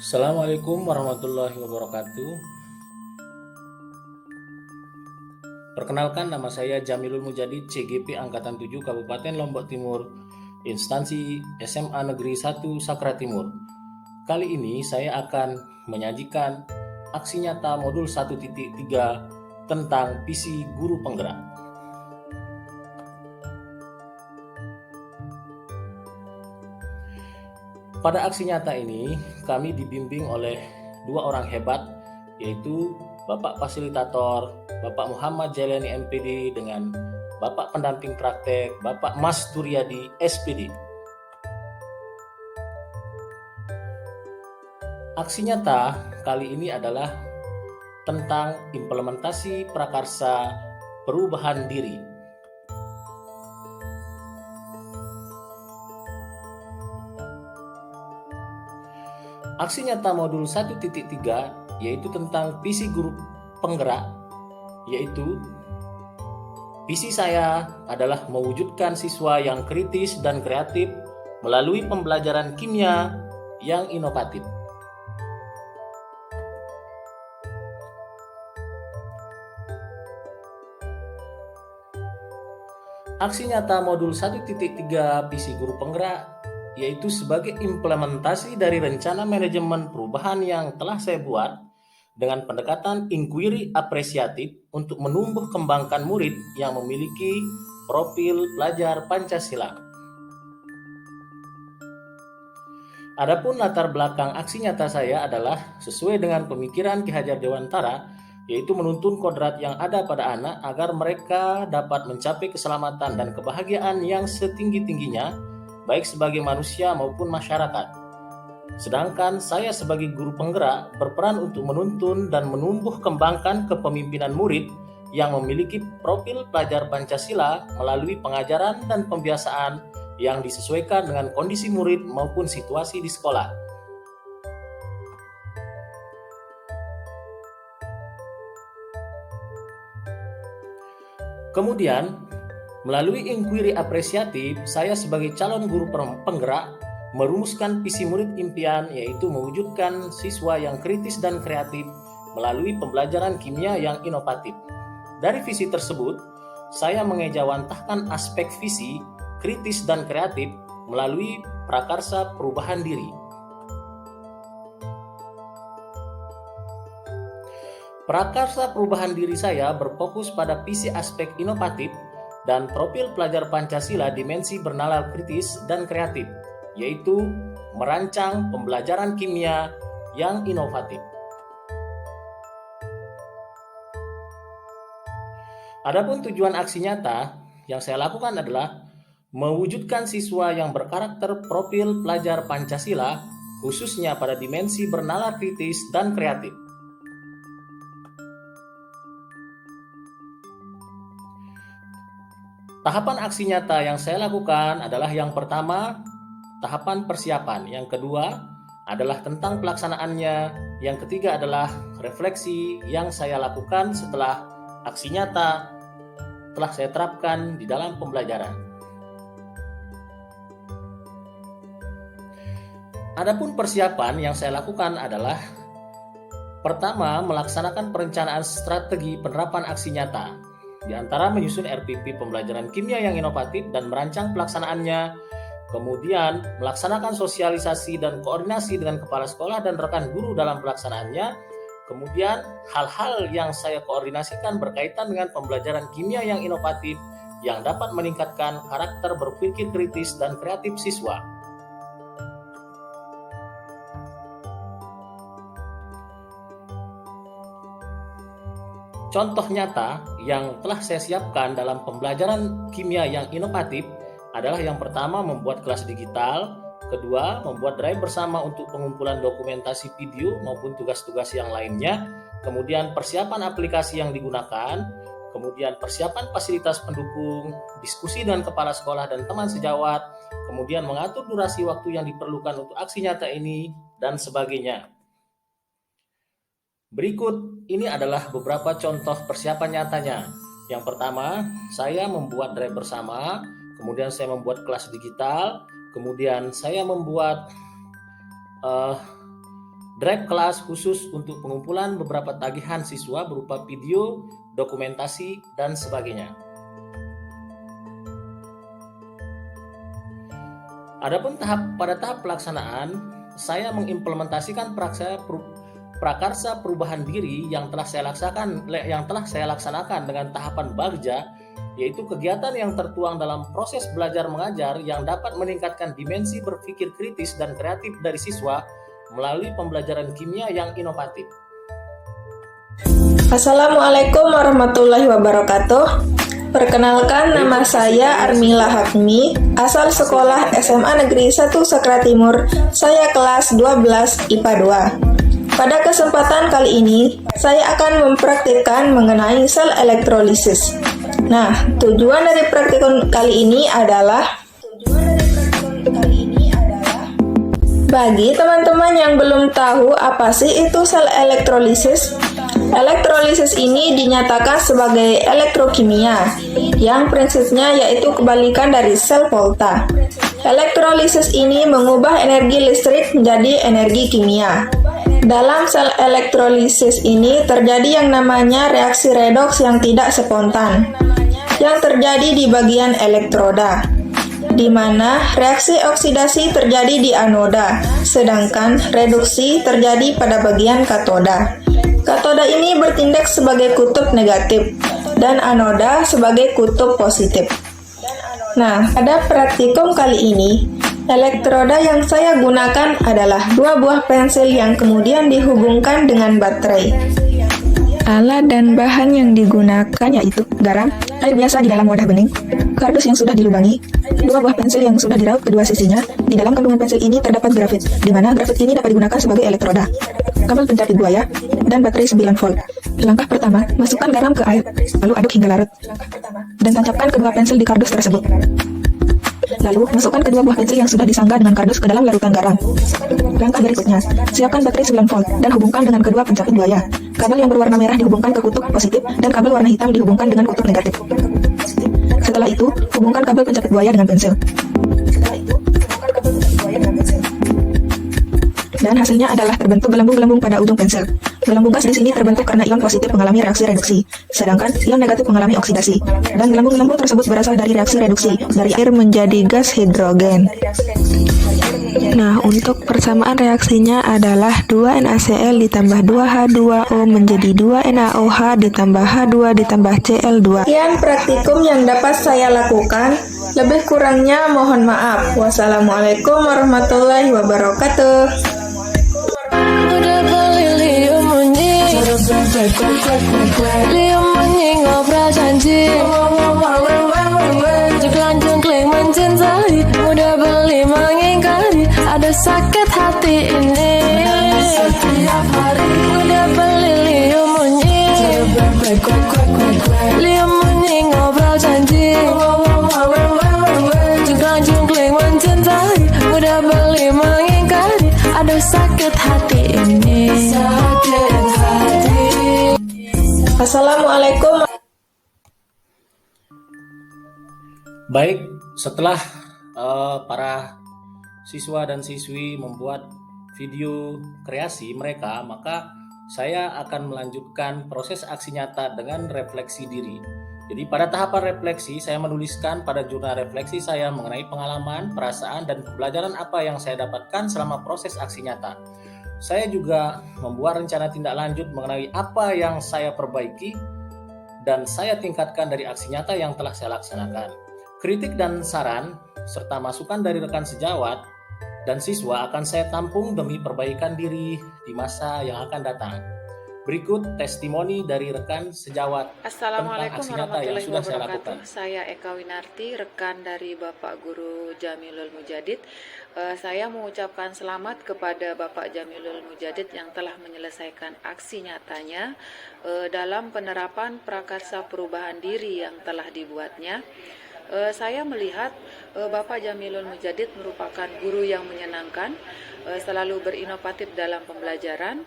Assalamualaikum warahmatullahi wabarakatuh. Perkenalkan, nama saya Jamilul Mujadid, CGP Angkatan 7 Kabupaten Lombok Timur, instansi SMA Negeri 1 Sakra Timur. Kali ini saya akan menyajikan aksi nyata modul 1.3 tentang visi guru penggerak. Pada aksi nyata ini, kami dibimbing oleh dua orang hebat, yaitu Bapak Fasilitator, Bapak Muhammad Jailani MPD dengan Bapak Pendamping Praktek, Bapak Mas Turyadi SPD. Aksi nyata kali ini adalah tentang implementasi prakarsa perubahan diri. Aksi nyata modul 1.3 yaitu tentang visi guru penggerak, yaitu visi saya adalah mewujudkan siswa yang kritis dan kreatif melalui pembelajaran kimia yang inovatif. Aksi nyata modul 1.3 visi guru penggerak yaitu sebagai implementasi dari rencana manajemen perubahan yang telah saya buat dengan pendekatan inquiry apresiatif untuk menumbuh kembangkan murid yang memiliki profil pelajar Pancasila. Adapun latar belakang aksi nyata saya adalah sesuai dengan pemikiran Ki Hajar Dewantara, yaitu menuntun kodrat yang ada pada anak agar mereka dapat mencapai keselamatan dan kebahagiaan yang setinggi-tingginya, baik sebagai manusia maupun masyarakat. Sedangkan saya sebagai guru penggerak berperan untuk menuntun dan menumbuh kembangkan kepemimpinan murid yang memiliki profil pelajar Pancasila melalui pengajaran dan pembiasaan yang disesuaikan dengan kondisi murid maupun situasi di sekolah. Kemudian, melalui inquiry apresiatif, saya sebagai calon guru penggerak merumuskan visi murid impian, yaitu mewujudkan siswa yang kritis dan kreatif melalui pembelajaran kimia yang inovatif. Dari visi tersebut, saya mengejawantahkan aspek visi, kritis dan kreatif melalui prakarsa perubahan diri. Prakarsa perubahan diri saya berfokus pada visi aspek inovatif dan profil pelajar Pancasila dimensi bernalar kritis dan kreatif, yaitu merancang pembelajaran kimia yang inovatif. Adapun tujuan aksi nyata yang saya lakukan adalah mewujudkan siswa yang berkarakter profil pelajar Pancasila, khususnya pada dimensi bernalar kritis dan kreatif. Tahapan aksi nyata yang saya lakukan adalah yang pertama, tahapan persiapan. Yang kedua adalah tentang pelaksanaannya. Yang ketiga adalah refleksi yang saya lakukan setelah aksi nyata telah saya terapkan di dalam pembelajaran. Adapun persiapan yang saya lakukan adalah pertama, melaksanakan perencanaan strategi penerapan aksi nyata. Di antara menyusun RPP pembelajaran kimia yang inovatif dan merancang pelaksanaannya, kemudian melaksanakan sosialisasi dan koordinasi dengan kepala sekolah dan rekan guru dalam pelaksanaannya, kemudian hal-hal yang saya koordinasikan berkaitan dengan pembelajaran kimia yang inovatif yang dapat meningkatkan karakter berpikir kritis dan kreatif siswa. Contoh nyata yang telah saya siapkan dalam pembelajaran kimia yang inovatif adalah yang pertama membuat kelas digital, kedua membuat drive bersama untuk pengumpulan dokumentasi video maupun tugas-tugas yang lainnya, kemudian persiapan aplikasi yang digunakan, kemudian persiapan fasilitas pendukung, diskusi dengan kepala sekolah dan teman sejawat, kemudian mengatur durasi waktu yang diperlukan untuk aksi nyata ini, dan sebagainya. Berikut ini adalah beberapa contoh persiapan nyatanya. Yang pertama, saya membuat drive bersama, kemudian saya membuat kelas digital, kemudian saya membuat Drive kelas khusus untuk pengumpulan beberapa tagihan siswa berupa video, dokumentasi, dan sebagainya. Adapun pada tahap pelaksanaan, saya mengimplementasikan prakarsa perubahan diri yang telah saya laksanakan dengan tahapan Bagja, yaitu kegiatan yang tertuang dalam proses belajar mengajar yang dapat meningkatkan dimensi berpikir kritis dan kreatif dari siswa melalui pembelajaran kimia yang inovatif. Assalamualaikum warahmatullahi wabarakatuh. Perkenalkan, nama saya Armila Hafni, asal sekolah SMA Negeri 1 Sakra Timur. Saya kelas 12 IPA 2. Pada kesempatan kali ini, saya akan mempraktikkan mengenai sel elektrolisis. Nah, tujuan dari praktikum kali ini adalah bagi teman-teman yang belum tahu apa sih itu sel elektrolisis. Elektrolisis ini dinyatakan sebagai elektrokimia, yang prinsipnya yaitu kebalikan dari sel volta. Elektrolisis ini mengubah energi listrik menjadi energi kimia. Dalam sel elektrolisis ini terjadi yang namanya reaksi redoks yang tidak spontan, yang terjadi di bagian elektroda, di mana reaksi oksidasi terjadi di anoda, sedangkan reduksi terjadi pada bagian katoda. Katoda ini bertindak sebagai kutub negatif dan anoda sebagai kutub positif. Nah, pada praktikum kali ini, elektroda yang saya gunakan adalah 2 buah pensil yang kemudian dihubungkan dengan baterai. Alat dan bahan yang digunakan yaitu garam, air biasa di dalam wadah bening, kardus yang sudah dilubangi, 2 buah pensil yang sudah diraut kedua sisinya. Di dalam kandungan pensil ini terdapat grafit, di mana grafit ini dapat digunakan sebagai elektroda, kabel pencapit buaya, dan baterai 9 volt. Langkah pertama, masukkan garam ke air, lalu aduk hingga larut, dan tancapkan kedua pensil di kardus tersebut. Lalu, masukkan kedua buah pensil yang sudah disangga dengan kardus ke dalam larutan garam. Langkah berikutnya, siapkan baterai 9 volt dan hubungkan dengan kedua pencapit buaya. Kabel yang berwarna merah dihubungkan ke kutub positif dan kabel warna hitam dihubungkan dengan kutub negatif. Setelah itu, hubungkan kabel pencapit buaya dengan pensil. Dan hasilnya adalah terbentuk gelembung-gelembung pada ujung pensil. Gelembung gas di sini terbentuk karena ion positif mengalami reaksi reduksi, sedangkan ion negatif mengalami oksidasi. Dan gelembung-gelembung tersebut berasal dari reaksi reduksi, dari air menjadi gas hidrogen. Nah, untuk persamaan reaksinya adalah 2NaCl ditambah 2H2O menjadi 2NaOH ditambah H2 ditambah Cl2. Sekian praktikum yang dapat saya lakukan. Lebih kurangnya mohon maaf. Wassalamualaikum warahmatullahi wabarakatuh. Liam menyi ngobrol janji, jengklang-jengkling mencintai, mudah beli mengingkari, ada sakit hati ini. Setiap hari mudah beli Liam menyi, Liam menyi ngobrol janji, jengklang-jengkling mencintai, mudah beli mengingkari, ada sakit hati ini. Sakit hati. Assalamualaikum. Baik, setelah para siswa dan siswi membuat video kreasi mereka, maka saya akan melanjutkan proses aksi nyata dengan refleksi diri. Jadi pada tahapan refleksi, saya menuliskan pada jurnal refleksi saya mengenai pengalaman, perasaan, dan pembelajaran apa yang saya dapatkan selama proses aksi nyata. Saya juga membuat rencana tindak lanjut mengenai apa yang saya perbaiki dan saya tingkatkan dari aksi nyata yang telah saya laksanakan. Kritik dan saran, serta masukan dari rekan sejawat dan siswa akan saya tampung demi perbaikan diri di masa yang akan datang. Berikut testimoni dari rekan sejawat tentang aksi nyata yang sudah saya lakukan. Saya Eka Winarti, rekan dari Bapak Guru Jamilul Mujadid. Saya mengucapkan selamat kepada Bapak Jamilul Mujadid yang telah menyelesaikan aksi nyatanya dalam penerapan prakarsa perubahan diri yang telah dibuatnya. Saya melihat Bapak Jamilul Mujadid merupakan guru yang menyenangkan, selalu berinovatif dalam pembelajaran,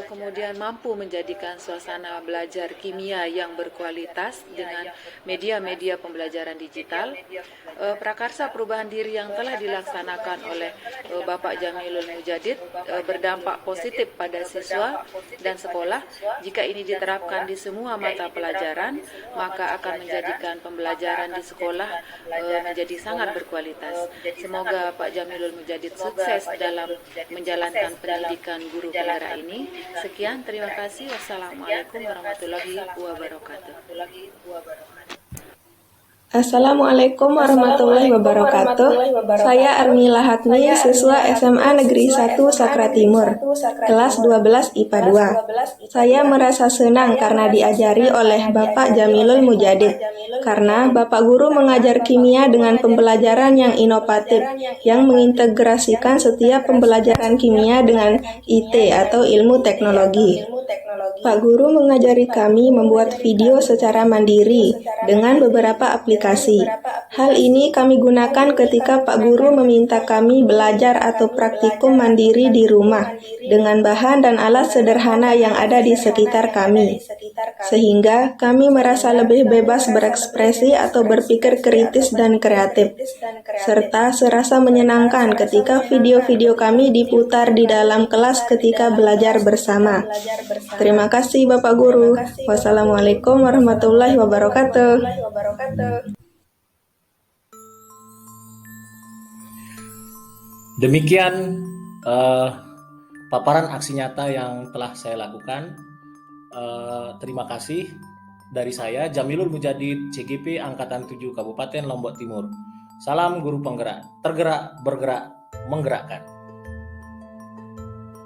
kemudian mampu menjadikan suasana belajar kimia yang berkualitas dengan media-media pembelajaran digital. Prakarsa perubahan diri yang telah dilaksanakan oleh Bapak Jamilul Mujadid berdampak positif pada siswa dan sekolah. Jika ini diterapkan di semua mata pelajaran, maka akan menjadikan pembelajaran di sekolah menjadi sangat berkualitas. Semoga Pak Jamilul Mujadid sukses dalam menjalankan pendidikan guru penggerak ini. Sekian, terima kasih. Wassalamualaikum warahmatullahi wabarakatuh. Assalamualaikum warahmatullahi wabarakatuh. Saya Armila Hatmi, siswa SMA Negeri 1 Sakra Timur, kelas 12 IPA 2. Saya merasa senang karena diajari oleh Bapak Jamilul Mujadid, karena Bapak Guru mengajar kimia dengan pembelajaran yang inovatif, yang mengintegrasikan setiap pembelajaran kimia dengan IT atau ilmu teknologi. Pak Guru mengajari kami membuat video secara mandiri dengan beberapa aplikasi. Hal ini kami gunakan ketika Pak Guru meminta kami belajar atau praktikum mandiri di rumah dengan bahan dan alat sederhana yang ada di sekitar kami. Sehingga kami merasa lebih bebas berekspresi atau berpikir kritis dan kreatif. Serta serasa menyenangkan ketika video-video kami diputar di dalam kelas ketika belajar bersama. Terima kasih Bapak Guru. Wassalamualaikum warahmatullahi wabarakatuh. Demikian paparan aksi nyata yang telah saya lakukan. Terima kasih dari saya, Jamilul Mujadid, CGP Angkatan 7 Kabupaten Lombok Timur. Salam guru penggerak, tergerak, bergerak, menggerakkan.